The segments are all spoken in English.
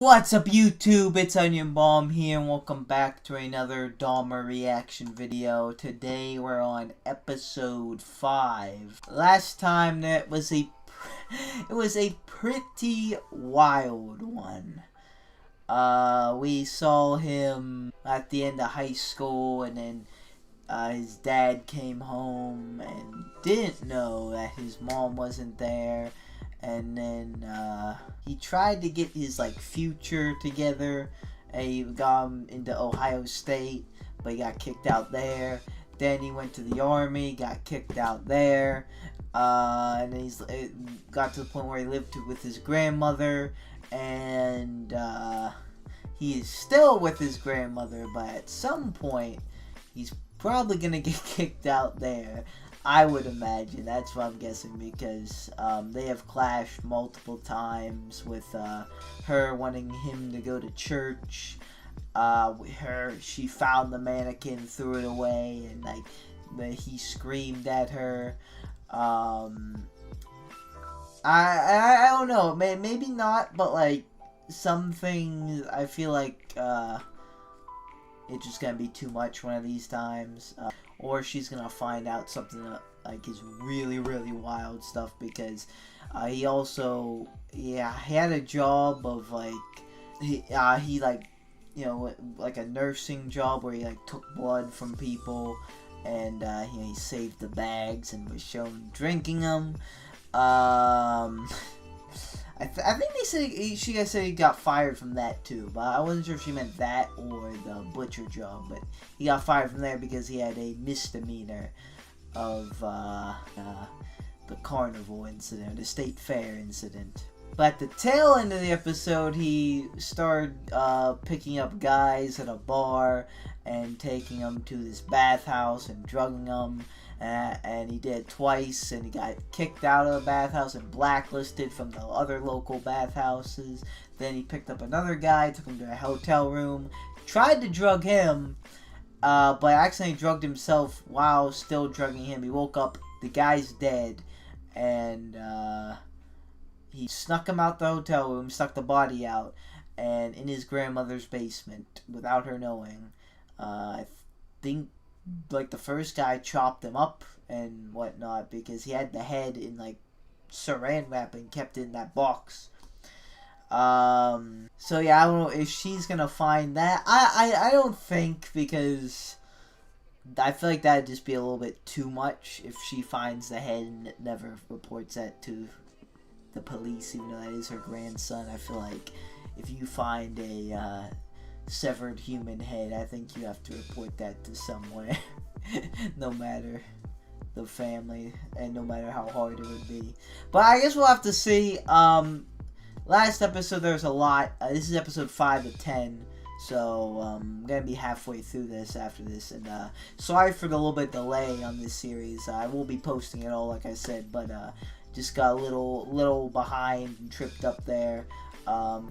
What's up YouTube, it's Onion Bomb here and welcome back to another Dahmer reaction video. Today we're on episode 5. Last time it was a pretty wild one. We saw him at the end of high school and then his dad came home and didn't know that his mom wasn't there. And then he tried to get his future together. He got him into Ohio State, but he got kicked out there. Then he went to the army, got kicked out there. And then it got to the point where he lived with his grandmother, and he is still with his grandmother. But at some point, he's probably gonna get kicked out there. I would imagine. That's what I'm guessing, because they have clashed multiple times with her wanting him to go to church. She found the mannequin, threw it away, and he screamed at her. I don't know. Maybe not, but some things I feel like it's just gonna be too much one of these times. Or she's gonna find out something that is really wild stuff, because he also he had a job of he a nursing job where he took blood from people, and he saved the bags and was shown drinking them. I think they said she said he got fired from that too, but I wasn't sure if she meant that or the butcher job. But he got fired from there because he had a misdemeanor of the carnival incident, the state fair incident. But at the tail end of the episode, he started picking up guys at a bar and taking them to this bathhouse and drugging them. And he did it twice, and he got kicked out of the bathhouse and blacklisted from the other local bathhouses. Then he picked up another guy, took him to a hotel room, tried to drug him, but accidentally drugged himself while still drugging him. He woke up, the guy's dead, and he snuck him out the hotel room, stuck the body out, and in his grandmother's basement without her knowing. I think the first guy chopped him up and whatnot because he had the head in saran wrap and kept it in that box. So yeah, I don't know if she's gonna find that. I don't think, because I feel like that'd just be a little bit too much if she finds the head and never reports that to the police, even though that is her grandson. I feel like if you find a severed human head, I think you have to report that to somewhere. No matter the family and no matter how hard it would be. But I guess we'll have to see. Last episode there was a lot. This is episode 5 of 10, so I'm gonna be halfway through this after this, and sorry for the little bit delay on this series. I will be posting it all, like I said, but just got a little behind and tripped up there.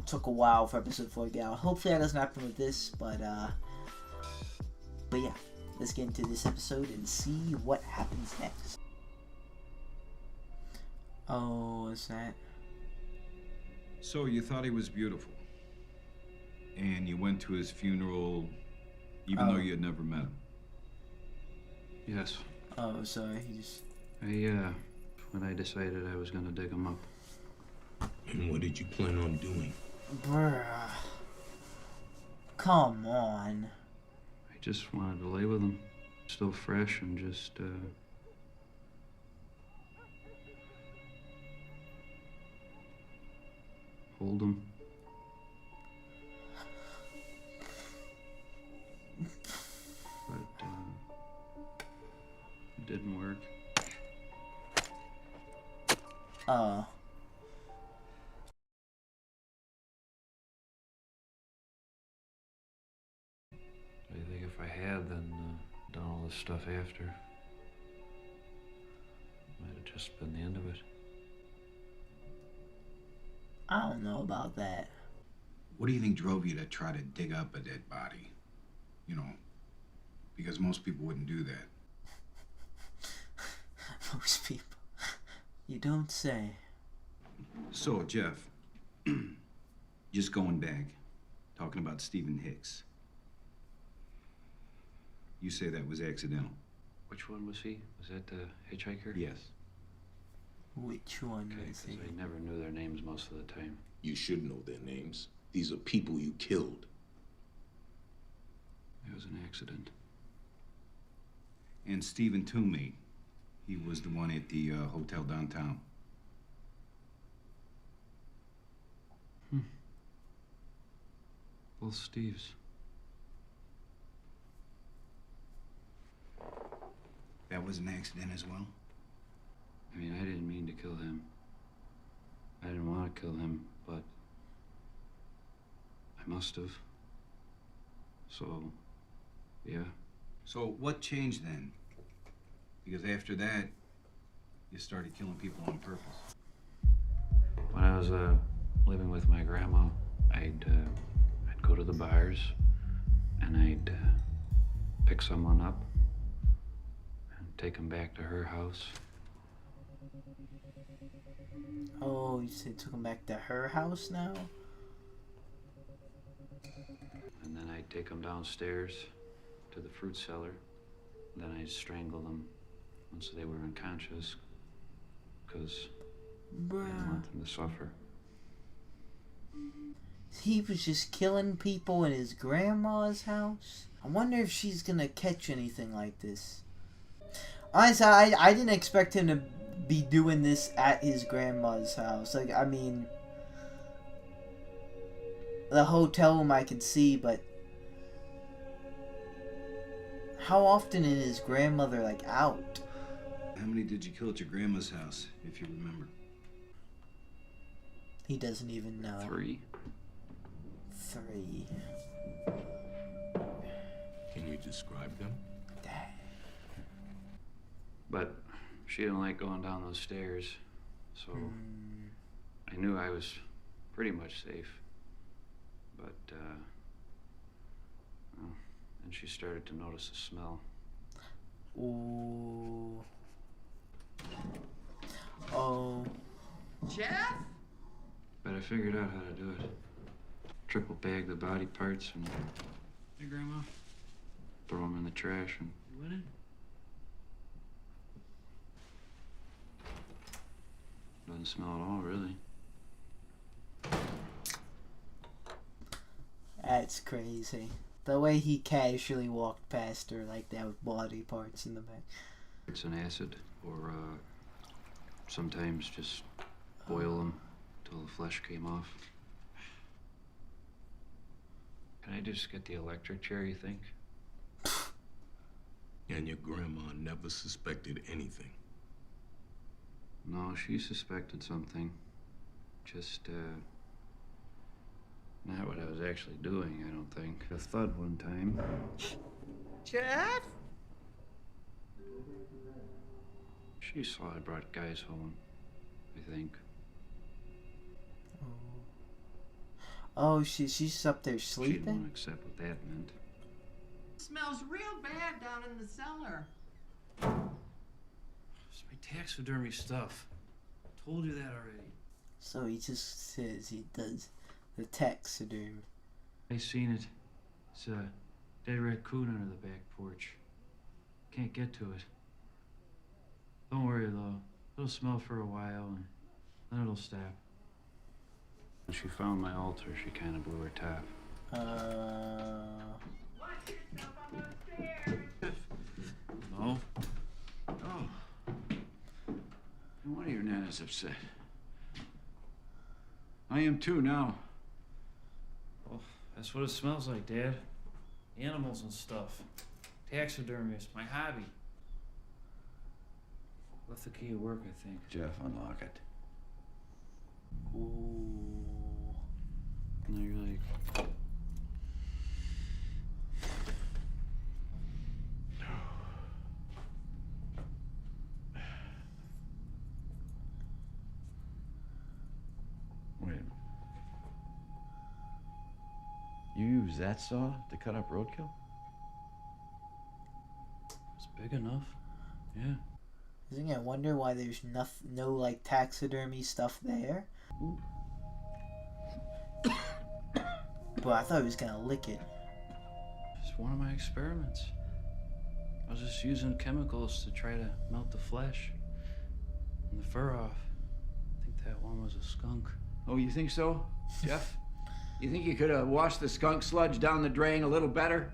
Took a while for episode 4 to get out. Hopefully that doesn't happen with this, but yeah, let's get into this episode and see what happens next. Oh, what's that? So you thought he was beautiful, and you went to his funeral, even though you had never met him? Yes. Oh, sorry, he just... When I decided I was gonna dig him up. And what did you plan on doing? Bruh. Come on. I just wanted to lay with him. Still fresh, and just, hold him. But, it didn't work. Oh. I think if I had then done all this stuff after, might have just been the end of it. I don't know about that. What do you think drove you to try to dig up a dead body? You know, because most people wouldn't do that. Most people. You don't say. So, Jeff, Just going back, talking about Stephen Hicks. You say that was accidental. Which one was he? Was that the hitchhiker? Yes. Which one Okay, is because he? I never knew their names most of the time. You should know their names. These are people you killed. It was an accident. And Stephen Toomey, he was the one at the hotel downtown. Both Steves. That was an accident as well? I mean, I didn't mean to kill him. I didn't want to kill him, but I must have. So, yeah. So what changed then? Because after that, you started killing people on purpose. When I was living with my grandma, I'd go to the bars and I'd pick someone up and take them back to her house. Oh, you said took him back to her house now? And then I'd take them downstairs to the fruit cellar. Then I'd strangle them once they were unconscious, because I didn't want them to suffer. He was just killing people in his grandma's house? I wonder if she's gonna catch anything like this. Honestly, I didn't expect him to be doing this at his grandma's house. Like, I mean, the hotel room I could see, but how often is his grandmother, like, out? How many did you kill at your grandma's house, if you remember? He doesn't even know. 3. 3. Can you describe them? But she didn't like going down those stairs, so I knew I was pretty much safe. But, then she started to notice the smell. Ooh. Oh. Jeff? But I figured out how to do it. Triple bag the body parts and Hey, Grandma. throw them in the trash and You in it? doesn't smell at all, really. That's crazy. The way he casually walked past her like that with body parts in the back. It's an acid, or sometimes just boil them till the flesh came off. Can I just get the electric chair, you think? And your grandma never suspected anything. No, she suspected something. Just, not what I was actually doing, I don't think. A thud one time. Jeff? She saw I brought guys home, I think. Oh, she's up there She didn't want sleeping? to accept what that meant. Smells real bad down in the cellar. It's my taxidermy stuff. Told you that already. So he just says he does the taxidermy. I seen it. It's a dead raccoon under the back porch. Can't get to it. Don't worry though. It'll smell for a while and then it'll stop. When she found my altar, she kind of blew her top. No? Oh. No wonder your Nana's upset. I am too now. Well, that's what it smells like, Dad. Animals and stuff. Taxidermy is my hobby. Left the key at work, I think. Jeff, unlock it. Ooh. And you're like... Wait a minute. You use that saw to cut up roadkill? It's big enough. Yeah. Isn't it? I wonder why there's no like taxidermy stuff there. But I thought he was gonna lick it. It's one of my experiments. I was just using chemicals to try to melt the flesh and the fur off. I think that one was a skunk. Oh, you think so, Jeff? You think you could have washed the skunk sludge down the drain a little better?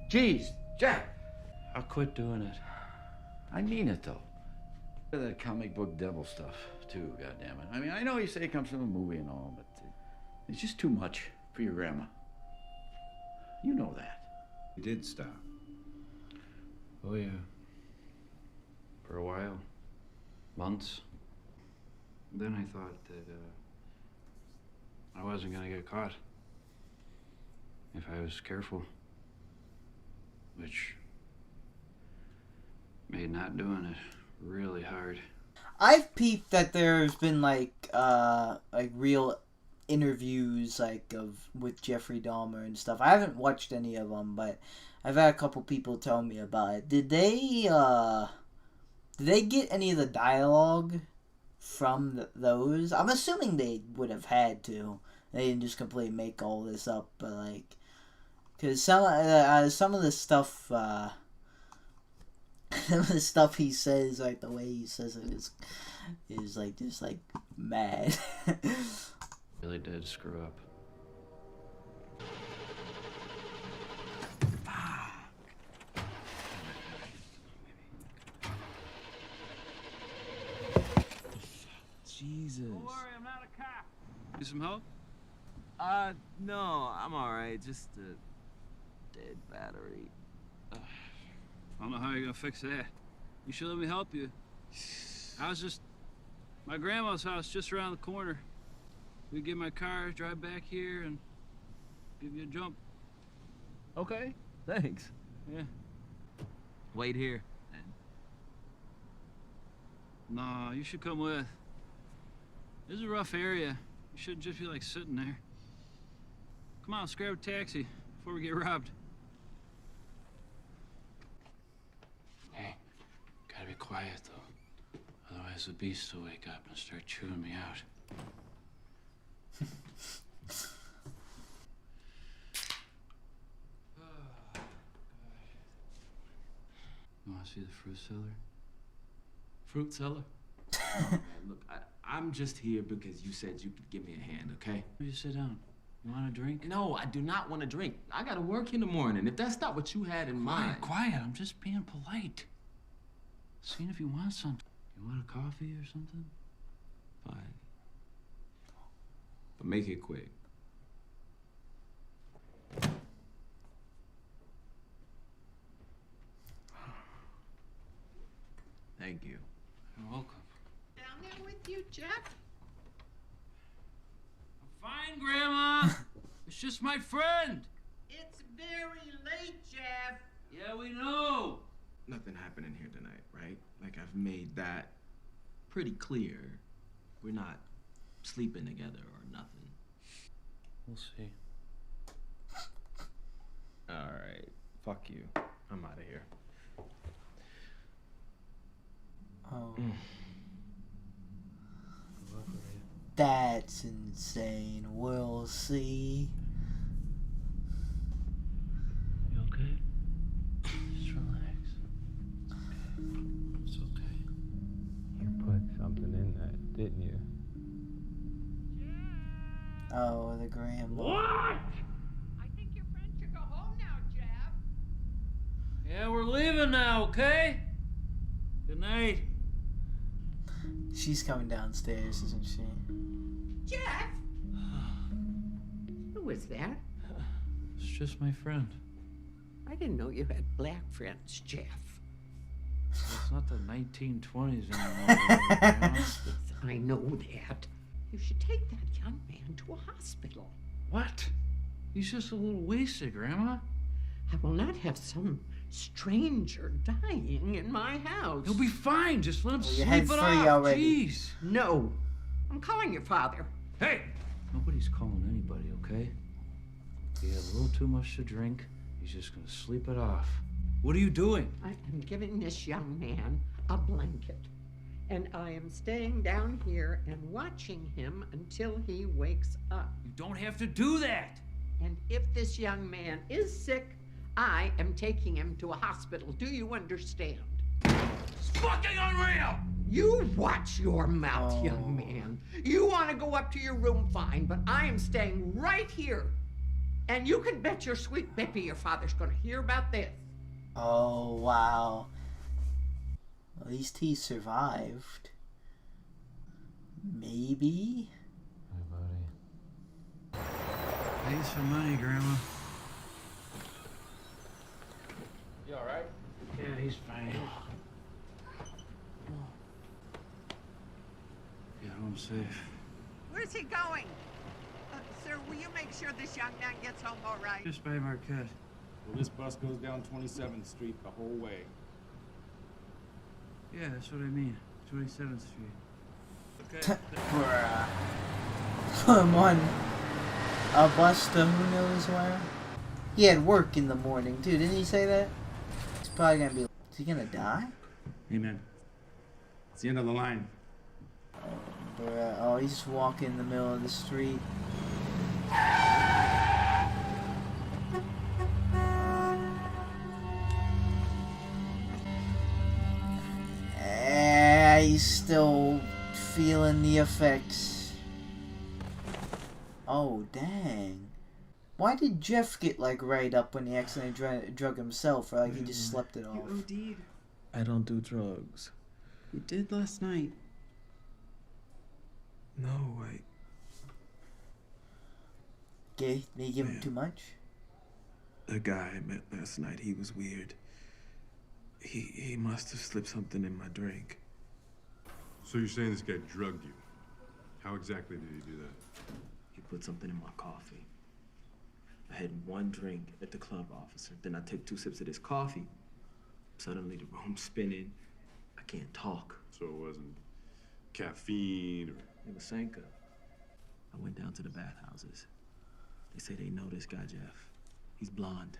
Jeez, Jeff! I'll quit doing it. I mean it, though. The comic book devil stuff, too, goddammit. I mean, I know you say it comes from a movie and all, but it's just too much for your grandma. You know that. He did stop. Oh, yeah. For a while. Months. Then I thought that, I wasn't gonna get caught. If I was careful. Which made not doing it really hard. I've peeped that there's been like real interviews with Jeffrey Dahmer and stuff. I haven't watched any of them, but I've had a couple people tell me about it. Did they get any of the dialogue from those? I'm assuming they would have had to. They didn't just completely make all this up, but like, because some of the stuff, some of the stuff he says, like the way he says it is like just like mad. Really did screw up. Jesus. Don't worry, I'm not a cop. Need some help? No, I'm alright. Just a dead battery. I don't know how you're gonna fix that. You should let me help you. I was just... My grandma's house just around the corner. We get my car, drive back here, and give you a jump. Okay, thanks. Yeah. Wait here. No, you should come with. This is a rough area. You shouldn't just be like sitting there. Come on, let's grab a taxi before we get robbed. Hey, gotta be quiet though. Otherwise the beast will wake up and start chewing me out. You wanna see the fruit cellar? Fruit cellar? Oh, man, look, I'm just here because you said you could give me a hand, okay? You sit down. You want a drink? No, I do not want to drink. I gotta work in the morning. If that's not what you had in mind. Quiet. I'm just being polite. Seeing if you want something. You want a coffee or something? Fine. But make it quick. Thank you. You're welcome. Down there with you, Jeff? Fine, Grandma. It's just my friend. It's very late, Jeff. Yeah, we know. Nothing happening here tonight, right? Like, I've made that pretty clear. We're not sleeping together or nothing. We'll see. All right. Fuck you. I'm out of here. Oh. That's insane. We'll see. You okay? Just relax. It's okay. You put something in that, didn't you? Oh, the grandma. What? I think your friend should go home now, Jeff. Yeah, we're leaving now, okay? Good night. She's coming downstairs, isn't she? Jeff? Who is that? It's just my friend. I didn't know you had black friends, Jeff. It's not the 1920s anymore. I know that. You should take that young man to a hospital. What? He's just a little wasted, Grandma. I will not have some stranger dying in my house. He'll be fine. Just let him Well, you sleep had it 3 off. already. Jeez. No. I'm calling your father. Hey! Nobody's calling anybody, okay? He had a little too much to drink. He's just gonna sleep it off. What are you doing? I am giving this young man a blanket. And I am staying down here and watching him until he wakes up. You don't have to do that. And if this young man is sick, I am taking him to a hospital. Do you understand? It's fucking unreal! You watch your mouth, young man. You want to go up to your room, fine, but I am staying right here. And you can bet your sweet baby your father's going to hear about this. Oh, wow. At least he survived. Maybe? Hey, buddy. Thanks for money, Grandma. You alright? Yeah, he's fine. Get home safe. Where's he going? Sir, will you make sure this young man gets home all right? Just by Marquette. Well, this bus goes down 27th Street the whole way. Yeah, that's what I mean. 27th Street. Okay. Bruh. Come on. A bus to who knows where? He had work in the morning too, didn't he say that? He's probably gonna be. Is he gonna die? Amen. It's the end of the line. Bruh. Oh, he's just walking in the middle of the street. He's still feeling the effects. Oh, dang. Why did Jeff get, like, right up when he accidentally drug himself? Or, like, he just slept it off? You OD'd. I don't do drugs. You did last night. No, Okay, did he give him too much? The guy I met last night, he was weird. He must have slipped something in my drink. So you're saying this guy drugged you? How exactly did he do that? He put something in my coffee. I had one drink at the club, officer. Then I took 2 sips of this coffee. Suddenly the room's spinning. I can't talk. So it wasn't caffeine or... It was Sanka. I went down to the bathhouses. They say they know this guy, Jeff. He's blonde.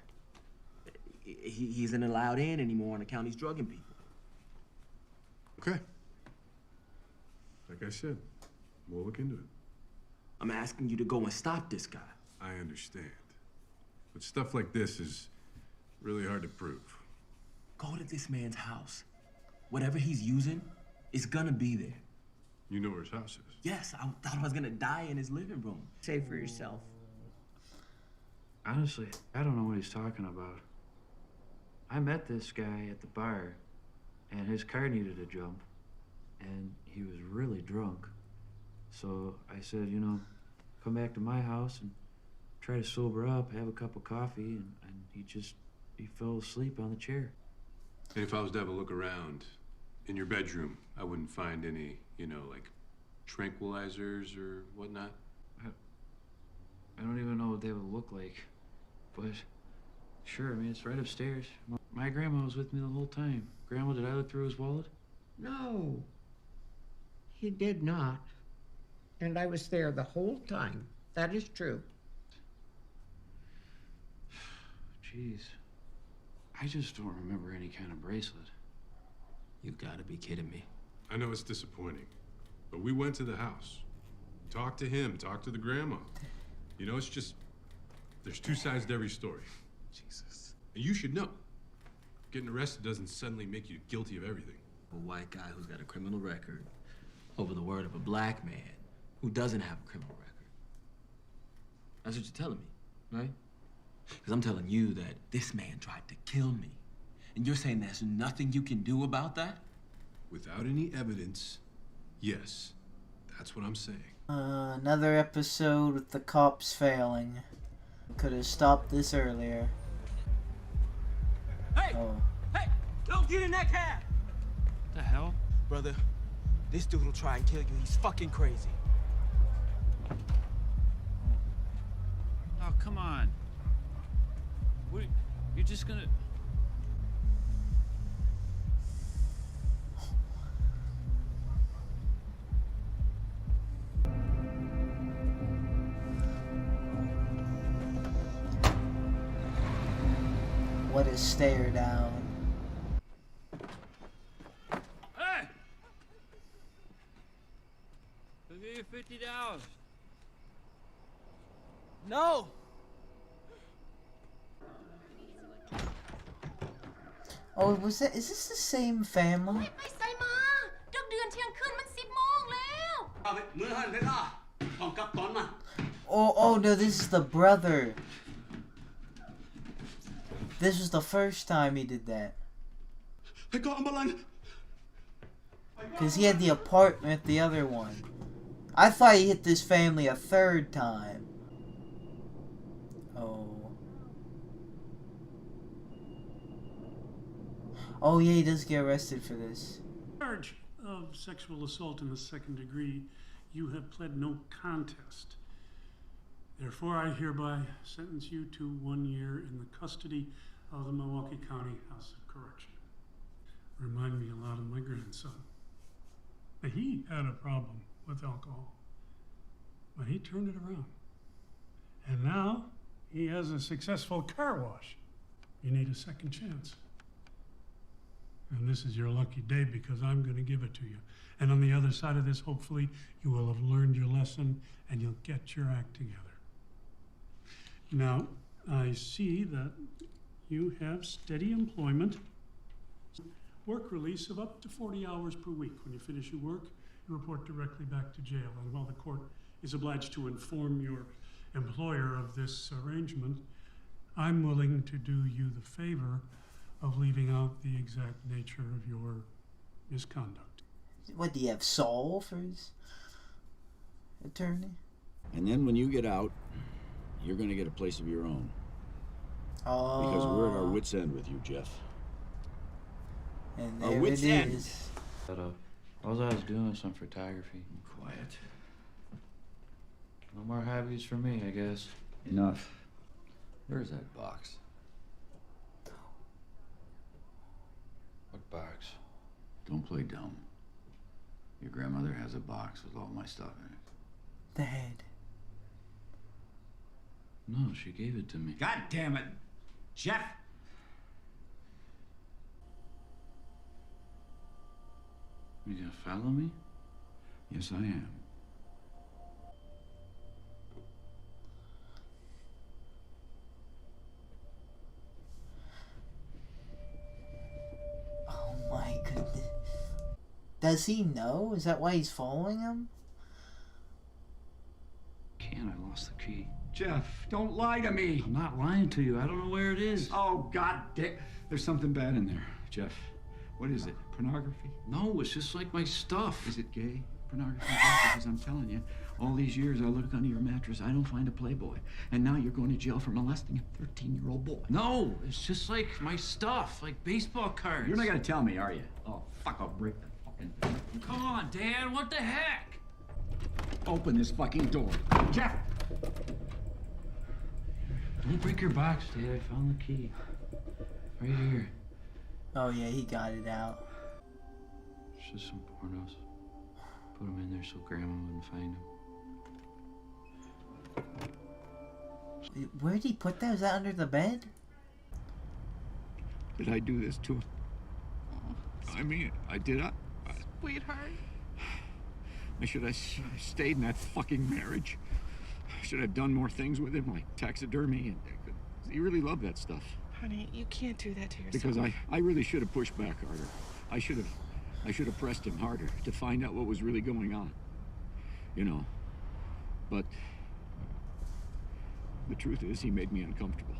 He isn't allowed in anymore on account he's drugging people. Okay. Like I said, we'll look into it. I'm asking you to go and stop this guy. I understand. But stuff like this is really hard to prove. Go to this man's house. Whatever he's using is gonna be there. You know where his house is? Yes, I thought I was gonna die in his living room. Say for yourself. Honestly, I don't know what he's talking about. I met this guy at the bar, and his car needed a jump, and he was really drunk. So I said, you know, come back to my house and try to sober up, have a cup of coffee, and he fell asleep on the chair. And if I was to have a look around in your bedroom, I wouldn't find any, you know, like tranquilizers or whatnot? I don't even know what they would look like, but sure, I mean, it's right upstairs. My grandma was with me the whole time. Grandma, did I look through his wallet? No, he did not. And I was there the whole time. That is true. Jeez. I just don't remember any kind of bracelet. You gotta be kidding me. I know it's disappointing, but we went to the house. Talked to him, talked to the grandma. You know, it's just, there's 2 sides to every story. Jesus. And you should know, getting arrested doesn't suddenly make you guilty of everything. A white guy who's got a criminal record over the word of a black man who doesn't have a criminal record. That's what you're telling me, right? Because I'm telling you that this man tried to kill me. And you're saying there's nothing you can do about that? Without any evidence, yes. That's what I'm saying. Another episode with the cops failing. Could have stopped this earlier. Hey! Oh. Hey! Don't get in that cab! What the hell? Brother, this dude will try and kill you. He's fucking crazy. Oh, come on. What, you're just gonna... What a stare down. Hey! I'll give you $50. No! Oh, was that? Is this the same family? ไปใส่มาดึกเดือนเที่ยงคืนมัน10 โมงแล้ว Oh no, this is the brother. This was the first time he did that. Because he had the apartment, the other one. I thought he hit this family a third time. Oh. Oh yeah, he does get arrested for this. Charge of sexual assault in the second degree, you have pled no contest. Therefore, I hereby sentence you to 1 year in the custody of the Milwaukee County House of Correction. Remind me a lot of my grandson. He had a problem with alcohol, but he turned it around. And now he has a successful car wash. You need a second chance. And this is your lucky day because I'm going to give it to you. And on the other side of this, hopefully, you will have learned your lesson and you'll get your act together. Now, I see that you have steady employment, work release of up to 40 hours per week. When you finish your work, you report directly back to jail. And while the court is obliged to inform your employer of this arrangement, I'm willing to do you the favor of leaving out the exact nature of your misconduct. What, do you have Saul for his attorney? And then when you get out, you're going to get a place of your own. Oh. Because we're at our wits' end with you, Jeff. And Our there wits' it end. is. Shut up. All I was doing was some photography. Quiet. No more hobbies for me, I guess. Enough. Where's that box? What box? Don't play dumb. Your grandmother has a box with all my stuff in it. The head. No, she gave it to me. God damn it, Jeff! You gonna follow me? Yes, I am. Oh my goodness. Does he know? Is that why he's following him? Can't, I lost the key. Jeff, don't lie to me. I'm not lying to you. I don't know where it is. Oh, God damn. There's something bad in there, Jeff. What is it? Pornography? No, it's just like my stuff. Is it gay pornography? Jeff? Because I'm telling you, all these years I look under your mattress, I don't find a Playboy. And now you're going to jail for molesting a 13-year-old boy. No, it's just like my stuff, like baseball cards. You're not going to tell me, are you? Oh, fuck, I'll break the fucking thing. Come on, Dad, what the heck? Open this fucking door. Jeff! Don't break your box, Dad. I found the key. Right here. Oh yeah, he got it out. It's just some pornos. Put them in there so Grandma wouldn't find them. Where did he put that? Was that under the bed? Did I do this to him? I mean, I did. Sweetheart. I should have stayed in that fucking marriage. I should have done more things with him, like taxidermy, and he really loved that stuff. Honey, you can't do that to yourself. Because I really should have pushed back harder. I should have pressed him harder to find out what was really going on. You know. But the truth is, he made me uncomfortable.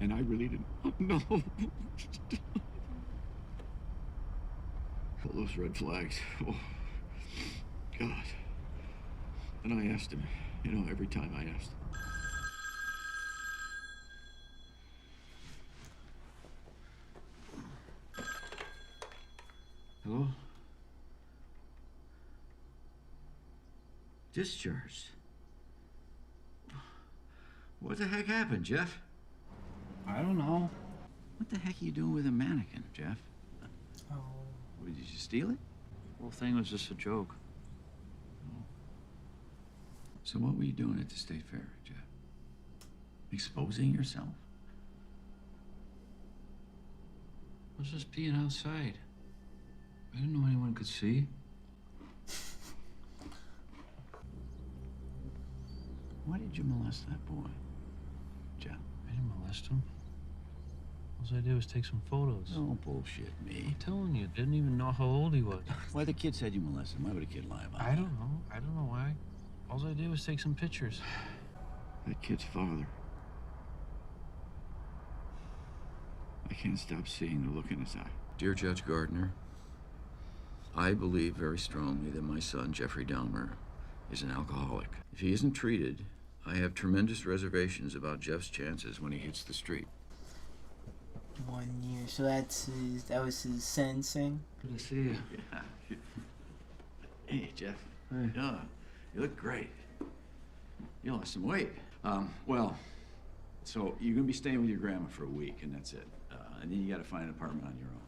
And I really didn't know. All those red flags. Oh, God. And I asked him, you know, every time I asked him. Hello? Discharged. What the heck happened, Jeff? I don't know. What the heck are you doing with a mannequin, Jeff? Oh. Did you steal it? The whole thing was just a joke. So what were you doing at the State Fair, Jeff? Exposing yourself? I was just being outside. I didn't know anyone could see. Why did you molest that boy, Jeff? I didn't molest him. All I did was take some photos. Don't bullshit me. I'm telling you, didn't even know how old he was. Why the kid said you molested him? Why would a kid lie about it? I don't know. I don't know why. All I did was take some pictures. That kid's father. I can't stop seeing the look in his eye. Dear Judge Gardner, I believe very strongly that my son, Jeffrey Dahmer, is an alcoholic. If he isn't treated, I have tremendous reservations about Jeff's chances when he hits the street. 1 year, so that was his sentencing. Good to see you. Yeah. Hey, Jeff. Hey. Yeah, you look great. You lost some weight. Well, so you're gonna be staying with your grandma for a week, and that's it. And then you gotta find an apartment on your own.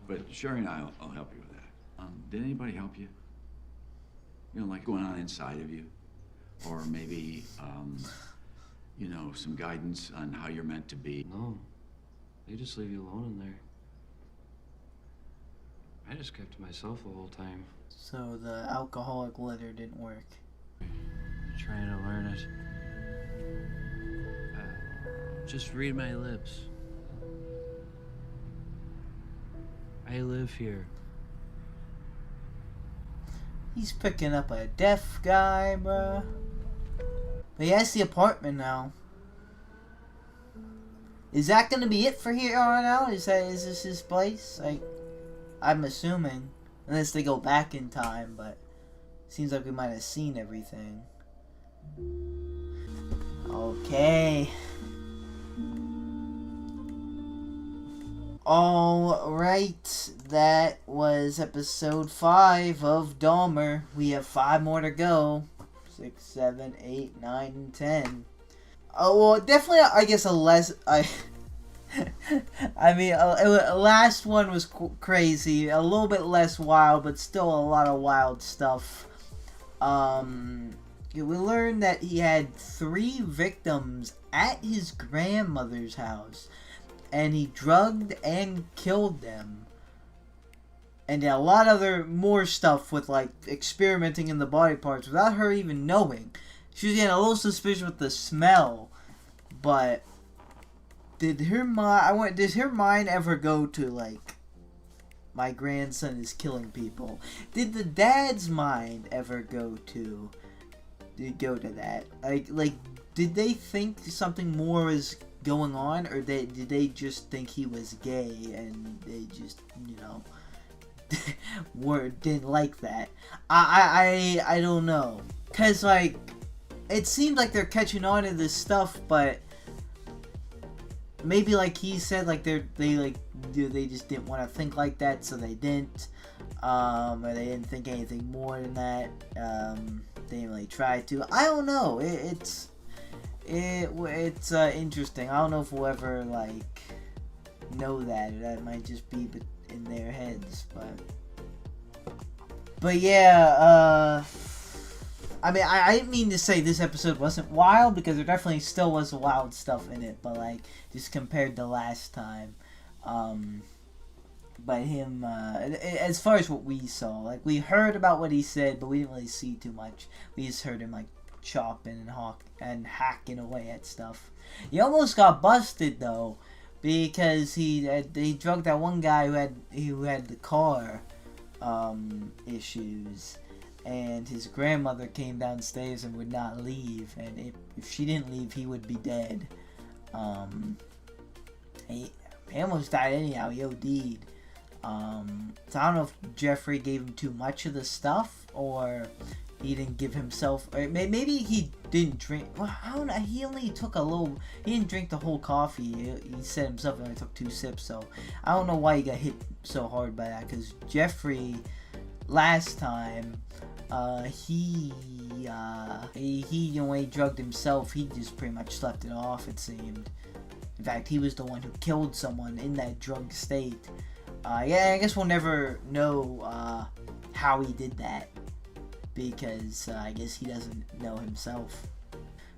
But Sherry and I'll help you with that. Did anybody help you? You know, like going on inside of you? Or maybe, you know, some guidance on how you're meant to be? No. They just leave you alone in there. I just kept to myself the whole time. So the alcoholic letter didn't work. I'm trying to learn it. Just read my lips. I live here. He's picking up a deaf guy, bruh. But he has the apartment now. Is that gonna be it for here on out? Is this his place? Like, I'm assuming, unless they go back in time. But seems like we might have seen everything. Okay. Alright, that was episode 5 of Dahmer. We have 5 more to go. 6, 7, 8, 9, and 10. Oh, well, definitely, I guess I mean, last one was crazy. A little bit less wild, but still a lot of wild stuff. We learned that he had 3 victims at his grandmother's house. And he drugged and killed them. And a lot of more stuff with, like, experimenting in the body parts without her even knowing. She was getting a little suspicious with the smell. But did her mind ever go to, like, my grandson is killing people? Did the dad's mind ever go to that? Like, did they think something more was going on, or did they just think he was gay and they just, you know, didn't like that? I don't know, cause like it seems like they're catching on to this stuff, but maybe like he said, like they just didn't want to think like that, so they didn't, or they didn't think anything more than that. They didn't really try to. I don't know. It's interesting. I don't know if we'll ever like know that. That might just be in their heads, but yeah. I mean, I didn't mean to say this episode wasn't wild, because there definitely still was wild stuff in it, but like just compared to last time. But him, as far as what we saw, like we heard about what he said, but we didn't really see too much. We just heard him like chopping and hacking away at stuff. He almost got busted though, because he drugged that one guy who had the car issues, and his grandmother came downstairs and would not leave, and if she didn't leave, he would be dead. He almost died anyhow. He OD'd. So I don't know if Jeffrey gave him too much of the stuff, or he didn't give himself, or maybe he didn't drink. Well, I don't know. He only took a little. He didn't drink the whole coffee. He said himself he only took 2 sips. So I don't know why he got hit so hard by that. Because Jeffrey, last time, he when he drugged himself, he just pretty much slept it off. It seemed. In fact, he was the one who killed someone in that drugged state. Yeah, I guess we'll never know how he did that, because I guess he doesn't know himself.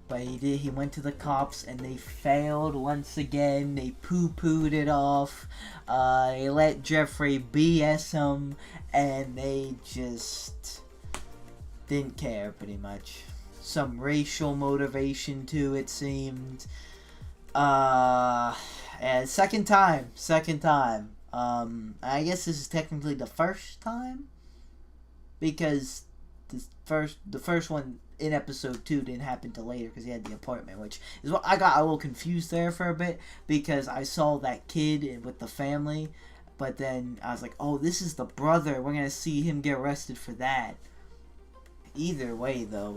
But he did. He went to the cops, and they failed once again. They poo-pooed it off. They let Jeffrey BS him, and they just didn't care, pretty much. Some racial motivation too, it seemed. And second time. I guess this is technically the first time, because the first one in episode 2 didn't happen till later because he had the apartment, which is what I got a little confused there for a bit, because I saw that kid with the family, but then I was like, oh, this is the brother. We're gonna see him get arrested for that. Either way, though,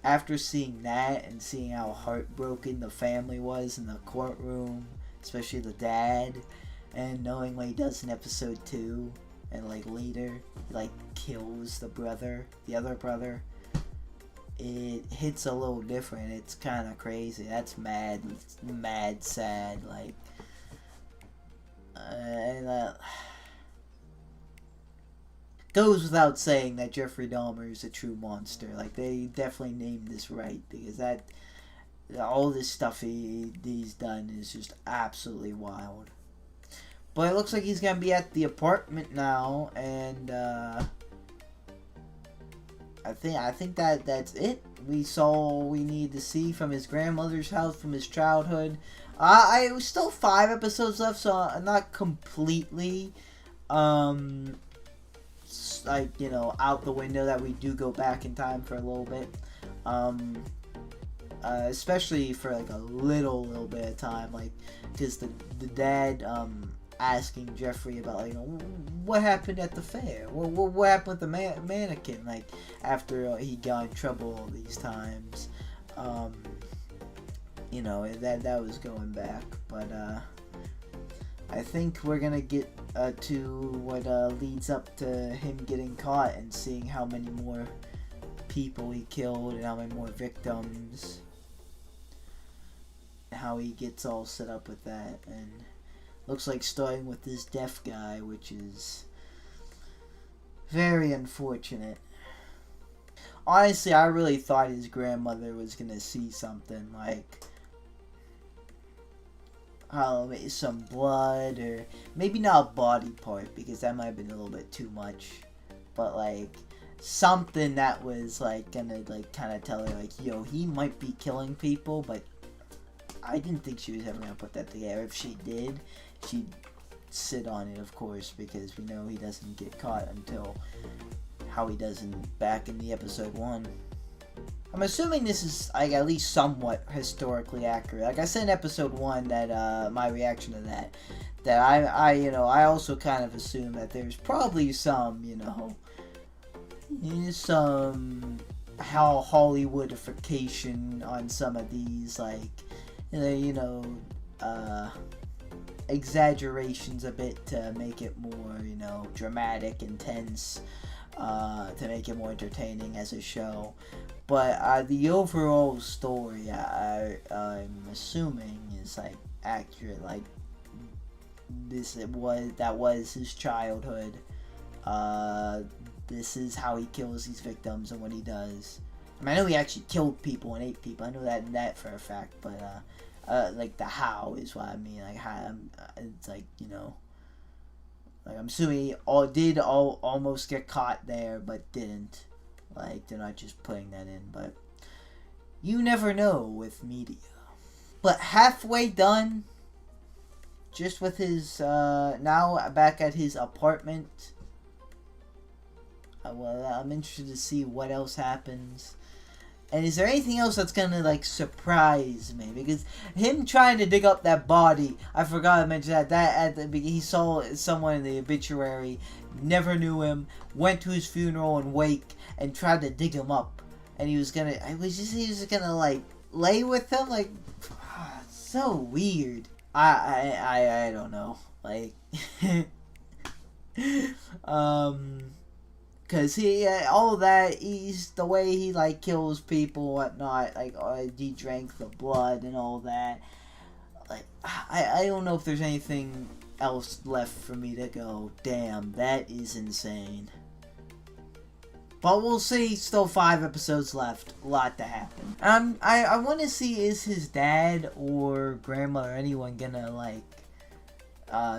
after seeing that and seeing how heartbroken the family was in the courtroom, especially the dad, and knowing what he does in episode 2, and later he kills the other brother, it hits a little different. It's kind of crazy. That's mad sad. Goes without saying that Jeffrey Dahmer is a true monster. They definitely named this right, because all this stuff he's done is just absolutely wild. But it looks like he's gonna be at the apartment now, and I think that's it. We saw what we need to see from his grandmother's house, from his childhood. It was still 5 episodes left, so I'm not completely out the window that we do go back in time for a little bit, especially for a little bit of time, because the dad asking Jeffrey about what happened at the fair, what happened with the mannequin, after he got in trouble all these times, that was going back. But I think we're gonna get to what leads up to him getting caught and seeing how many more people he killed and how many more victims, how he gets all set up with that. And looks like starting with this deaf guy, which is very unfortunate. Honestly, I really thought his grandmother was gonna see something some blood, or maybe not a body part, because that might have been a little bit too much, but something that was gonna kind of tell her yo, he might be killing people. But I didn't think she was ever gonna put that together. If she did, she'd sit on it, of course, because we know he doesn't get caught until how he does back in the episode 1. I'm assuming this is at least somewhat historically accurate. Like I said in episode 1, that my reaction to that I also kind of assume that there's probably some some Hollywoodification on some of these, exaggerations a bit to make it more dramatic, intense, to make it more entertaining as a show. But the overall story, I'm assuming, is accurate. That was his childhood. This is how he kills these victims and what he does. I know he actually killed people and ate people. I know that for a fact. But the how is what I mean. It's I'm assuming he almost get caught there, but didn't. They're not just putting that in, but you never know with media. But halfway done, just with his, now back at his apartment. I'm interested to see what else happens. And is there anything else that's gonna surprise me? Because him trying to dig up that body, I forgot to mention that at the beginning, he saw someone in the obituary, never knew him, went to his funeral and wake, and tried to dig him up. And he was gonna lay with him, so weird. I don't know, because all that, he's the way he kills people, whatnot, he drank the blood and all that. I don't know if there's anything else left for me to go, damn, that is insane. But we'll see. Still 5 episodes left. A lot to happen. I want to see, is his dad or grandma or anyone gonna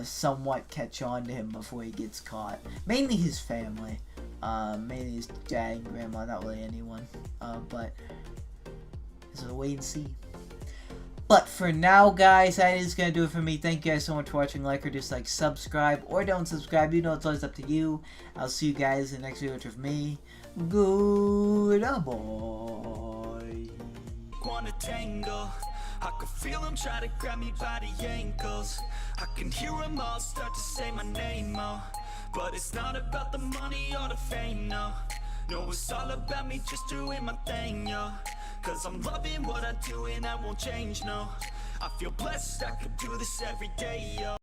somewhat catch on to him before he gets caught. Mainly his family. Mainly his dad and grandma, not really anyone. But so wait and see. But for now, guys, that is going to do it for me. Thank you guys so much for watching. Like or dislike, subscribe, or don't subscribe. You know, it's always up to you. I'll see you guys in the next video with me. Goodbye. Wanna tangle, I can feel them try to grab me by the ankles. I can hear them all start to say my name, oh. But it's not about the money or the fame, no. No, it's all about me just doing my thing, yo. Cause I'm loving what I do and I won't change, no. I feel blessed, I could do this every day, yo.